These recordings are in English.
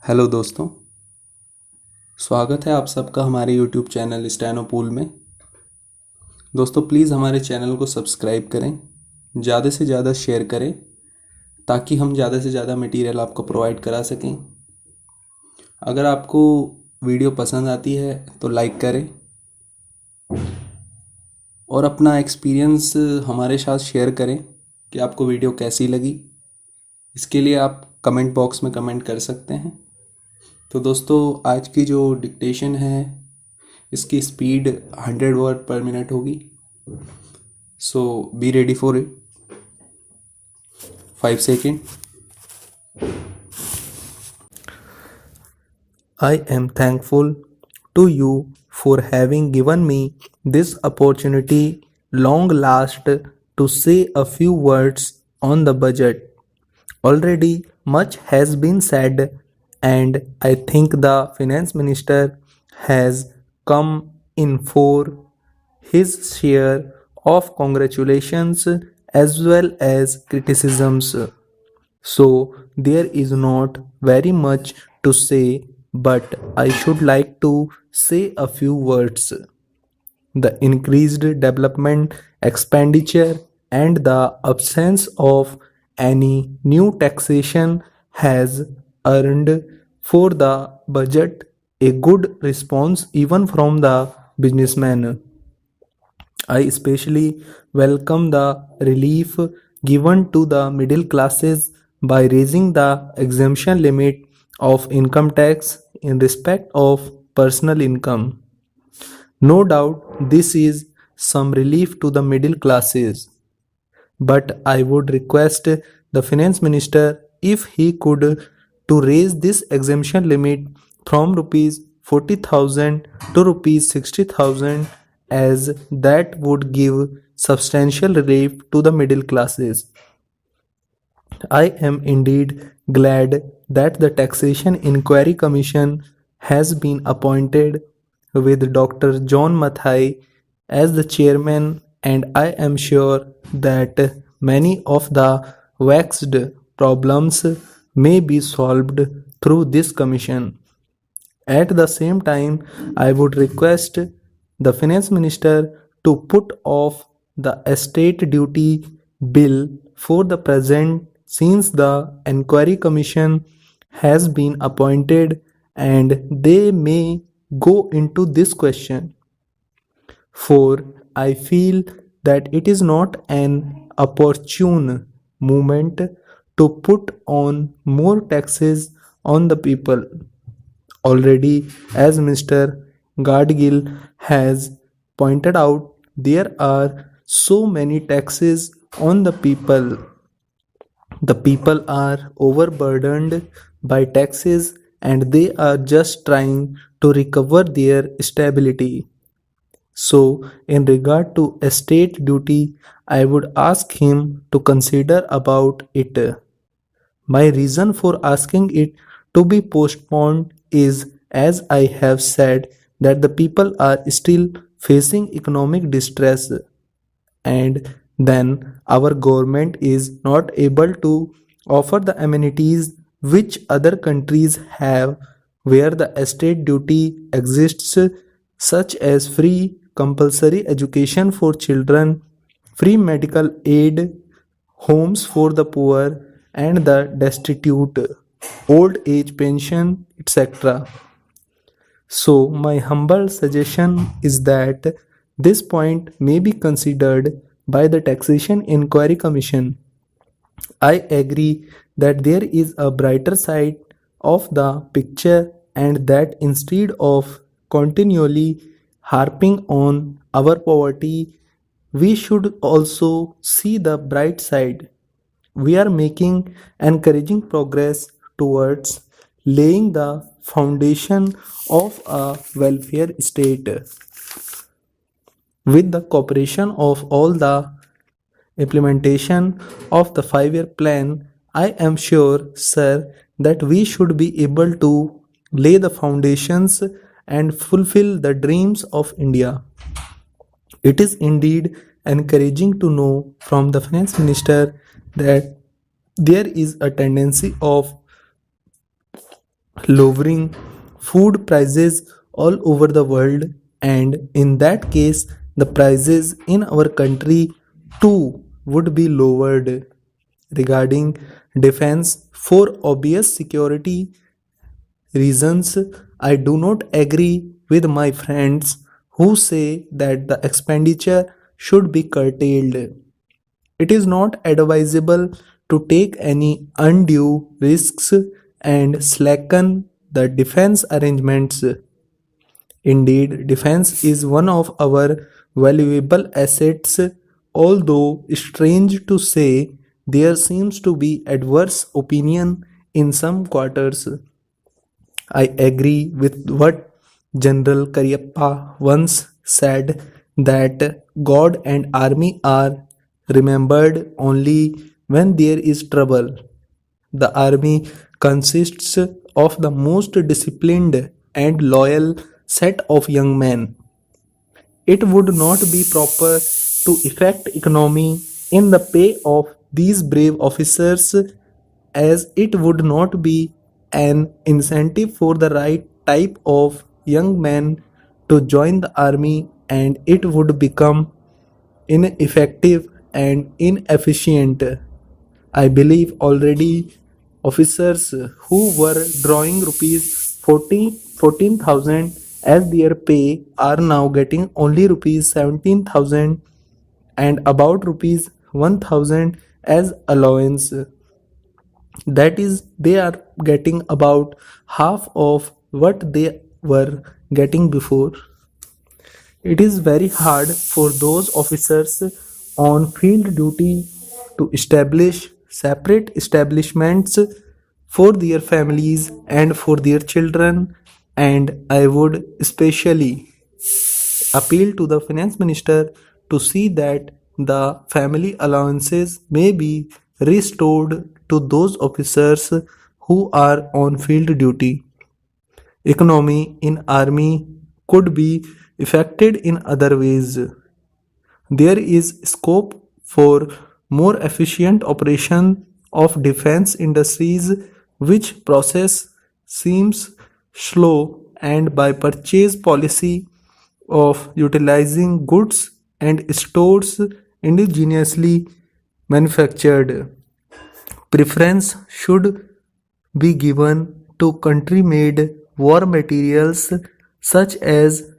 Hello दोस्तों, स्वागत है आप सबका हमारे यूट्यूब चैनल स्टेनो पूल में। दोस्तों प्लीज़ हमारे चैनल को सब्सक्राइब करें, ज़्यादा से ज़्यादा शेयर करें ताकि हम ज़्यादा से ज़्यादा मटेरियल आपको प्रोवाइड करा सकें। अगर आपको वीडियो पसंद आती है तो लाइक करें और अपना एक्सपीरियंस हमारे साथ शेयर करें कि आपको वीडियो कैसी लगी। इसके लिए आप कमेंट बॉक्स में कमेंट कर सकते हैं। तो दोस्तों आज की जो डिक्टेशन है इसकी स्पीड 100 वर्ड पर मिनट होगी। So be ready for it. 5 second. I am thankful to you for having given me this opportunity long last to say a few words on the budget. Already much has been said, and I think the finance minister has come in for his share of congratulations as well as criticisms. So there is not very much to say, but I should like to say a few words. The increased development expenditure and the absence of any new taxation has earned for the budget a good response even from the businessman. I especially welcome the relief given to the middle classes by raising the exemption limit of income tax in respect of personal income. No doubt this is some relief to the middle classes, but I would request the finance minister if he could to raise this exemption limit from rupees 40,000 to rupees 60,000, as that would give substantial relief to the middle classes. I am indeed glad that the Taxation Inquiry Commission has been appointed with Dr. John Mathai as the chairman, and I am sure that many of the vexed problems may be solved through this commission. At the same time, I would request the finance minister to put off the estate duty bill for the present, since the inquiry commission has been appointed and they may go into this question. For I feel that it is not an opportune moment to put on more taxes on the people. Already, as Mr. Gadgil has pointed out, there are so many taxes on the people. The people are overburdened by taxes and they are just trying to recover their stability. So, in regard to estate duty, I would ask him to consider about it. My reason for asking it to be postponed is, as I have said, that the people are still facing economic distress, and then our government is not able to offer the amenities which other countries have, where the estate duty exists, such as free compulsory education for children, free medical aid, homes for the poor and the destitute, old age pension, etc. So, my humble suggestion is that this point may be considered by the Taxation Inquiry Commission. I agree that there is a brighter side of the picture, and that instead of continually harping on our poverty, we should also see the bright side. We are making encouraging progress towards laying the foundation of a welfare state. With the cooperation of all the implementation of the 5-year plan, I am sure, sir, that we should be able to lay the foundations and fulfill the dreams of India. It is indeed encouraging to know from the finance minister that there is a tendency of lowering food prices all over the world, and in that case the prices in our country too would be lowered. Regarding defense, for obvious security reasons, I do not agree with my friends who say that the expenditure should be curtailed. It is not advisable to take any undue risks and slacken the defense arrangements. Indeed, defense is one of our valuable assets, although strange to say, there seems to be adverse opinion in some quarters. I agree with what General Karyappa once said, that God and army are remembered only when there is trouble. The army consists of the most disciplined and loyal set of young men. It would not be proper to effect economy in the pay of these brave officers, as it would not be an incentive for the right type of young men to join the army, and it would become ineffective and inefficient. I believe already officers who were drawing rupees 14,000 as their pay are now getting only rupees 17,000 and about rupees 1,000 as allowance. That is, they are getting about half of what they were getting before. It is very hard for those officers on field duty to establish separate establishments for their families and for their children, and I would especially appeal to the finance minister to see that the family allowances may be restored to those officers who are on field duty. Economy in army could be affected in other ways. There is scope for more efficient operation of defense industries, which process seems slow, and by purchase policy of utilizing goods and stores indigenously manufactured. Preference should be given to country made war materials such as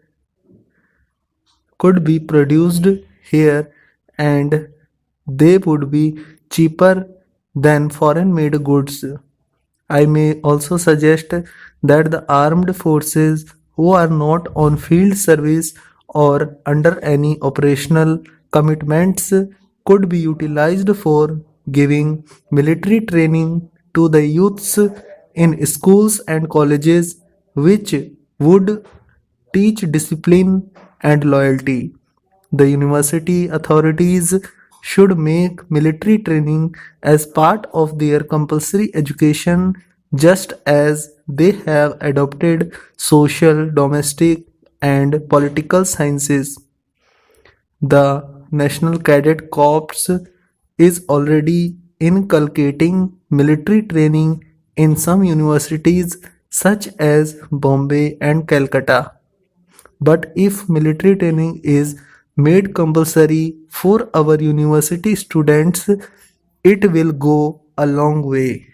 could be produced here, and they would be cheaper than foreign made goods. I may also suggest that the armed forces who are not on field service or under any operational commitments could be utilized for giving military training to the youths in schools and colleges, which would teach discipline and loyalty. The university authorities should make military training as part of their compulsory education, just as they have adopted social, domestic, and political sciences. The National Cadet Corps is already inculcating military training in some universities such as Bombay and Calcutta. But if military training is made compulsory for our university students, it will go a long way.